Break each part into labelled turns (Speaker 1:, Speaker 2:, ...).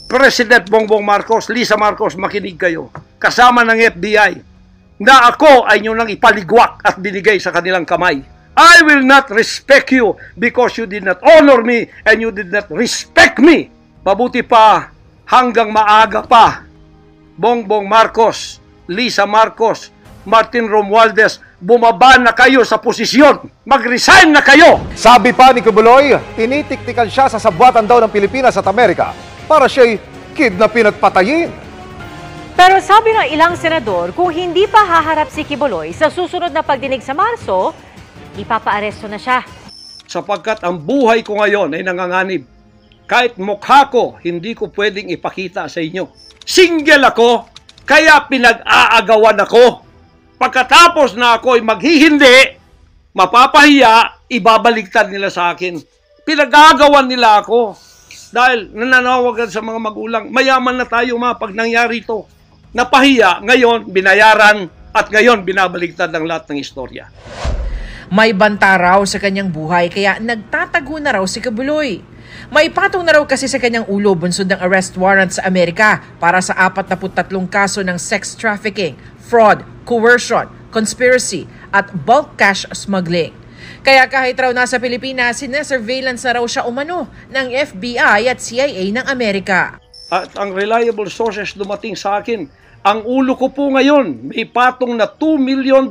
Speaker 1: President Bongbong Marcos, Lisa Marcos, makinig kayo. Kasama ng FBI na ako ay nyo nang ipaligwak at binigay sa kanilang kamay. I will not respect you because you did not honor me and you did not respect me. Mabuti pa hanggang maaga pa, Bongbong Marcos, Lisa Marcos, Martin Romualdez, bumaba na kayo sa posisyon. Mag-resign na kayo!
Speaker 2: Sabi pa ni Kibuloy, tinitiktikan siya sa sabwatan daw ng Pilipinas at Amerika para siya'y kidnapin at patayin.
Speaker 3: Pero sabi ng ilang senador, kung hindi pa haharap si Kibuloy sa susunod na pagdinig sa Marso, ipapaaresto na siya.
Speaker 1: Sapagkat ang buhay ko ngayon ay nanganganib. Kahit mukha ko, hindi ko pwedeng ipakita sa inyo. Single ako, kaya pinag-aagawan ako. Pagkatapos na ako ay maghihindi, mapapahiya, ibabaliktad nila sa akin. Pinag-aagawan nila ako. Dahil nananawagan sa mga magulang, mayaman na tayo pag nangyari ito. Napahiya, ngayon binayaran at ngayon binabaliktad ang lahat ng istorya.
Speaker 4: May banta raw sa kanyang buhay kaya nagtatago na raw si Kibuloy. May patong na raw kasi sa kanyang ulo bunsod ng arrest warrant sa Amerika para sa 43 kaso ng sex trafficking, fraud, coercion, conspiracy at bulk cash smuggling. Kaya kahit raw nasa Pilipinas, sinesurveillance na raw siya umano ng FBI at CIA ng Amerika.
Speaker 1: At ang reliable sources dumating sa akin, ang ulo ko po ngayon may patong na $2 million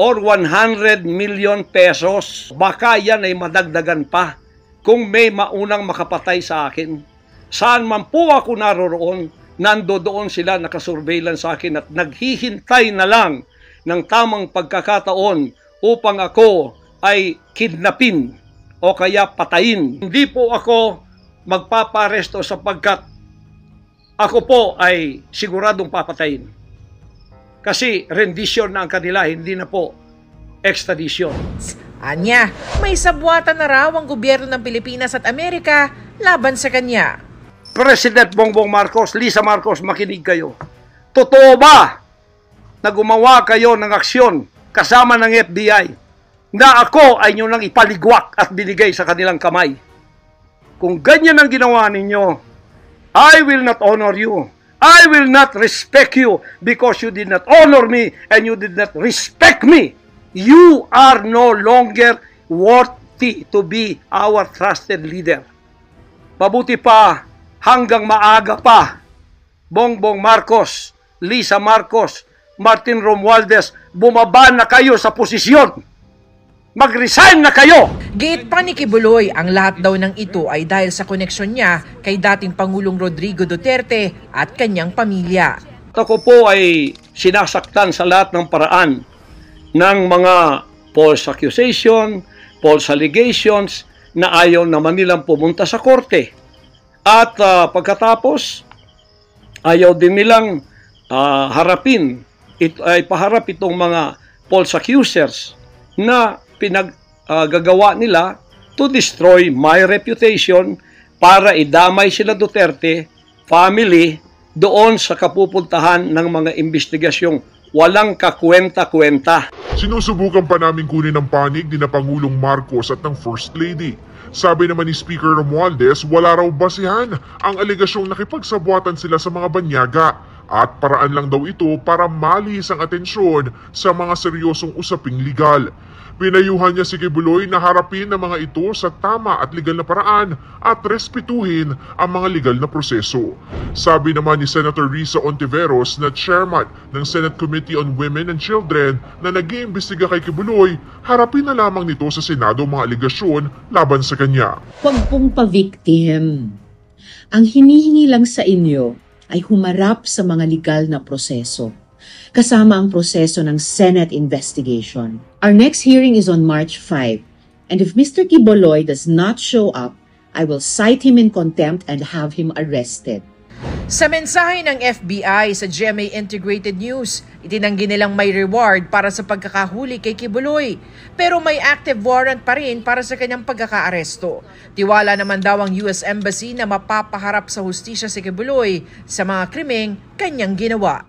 Speaker 1: or 100 million pesos. Baka yan ay madagdagan pa kung may maunang makapatay sa akin. Saan man po ako naroroon, nandoon sila nakasurveillance sa akin at naghihintay na lang ng tamang pagkakataon upang ako ay kidnapin o kaya patayin. Hindi po ako magpaparesto sapagkat ako po ay siguradong papatayin. Kasi rendition na ang kanila, hindi na po extradition.
Speaker 4: Anya, may sabwatan na raw ang gobyerno ng Pilipinas at Amerika laban sa kanya.
Speaker 1: President Bongbong Marcos, Lisa Marcos, makinig kayo. Totoo ba na gumawa kayo ng aksyon kasama ng FBI na ako ay nyo nang ipaligwak at binigay sa kanilang kamay? Kung ganyan ang ginawa ninyo, I will not honor you. I will not respect you because you did not honor me and you did not respect me. You are no longer worthy to be our trusted leader. Mabuti pa hanggang maaga pa, Bongbong Marcos, Lisa Marcos, Martin Romualdez, bumaba na kayo sa posisyon. Mag-resign na kayo!
Speaker 4: Gate pa ni Kibuloy, ang lahat daw ng ito ay dahil sa koneksyon niya kay dating Pangulong Rodrigo Duterte at kanyang pamilya.
Speaker 1: Ako po ay sinasaktan sa lahat ng paraan ng mga false accusation, false allegations na ayaw naman nilang pumunta sa korte. At pagkatapos, ayaw din nilang paharap itong mga false accusers na pinaggagawa nila to destroy my reputation para idamay sila Duterte family doon sa kapupuntahan ng mga investigasyong walang kakwenta-kwenta.
Speaker 5: Sinusubukan pa namin kunin ang panig ni na Pangulong Marcos at ng First Lady. Sabi naman ni Speaker Romualdez, wala raw basihan ang alegasyong nakipagsabwatan sila sa mga banyaga at paraan lang daw ito para malihis ang atensyon sa mga seryosong usaping legal. Pinayuhan niya si Kibuloy na harapin ang mga ito sa tama at legal na paraan at respetuhin ang mga legal na proseso. Sabi naman ni Senator Risa Ontiveros na chairman ng Senate Committee on Women and Children na nag-iimbestiga kay Kibuloy, harapin na lamang nito sa Senado mga alegasyon laban sa kanya.
Speaker 6: Huwag pong pa-victim. Ang hinihingi lang sa inyo ay humarap sa mga legal na proseso, kasama ang proseso ng Senate investigation. Our next hearing is on March 5, and if Mr. Kibuloy does not show up, I will cite him in contempt and have him arrested.
Speaker 4: Sa mensahe ng FBI sa GMA Integrated News, itinanggi nilang may reward para sa pagkakahuli kay Kibuloy, pero may active warrant pa rin para sa kanyang pagkakaaresto. Tiwala naman daw ang US Embassy na mapapaharap sa hustisya si Kibuloy sa mga krimeng kanyang ginawa.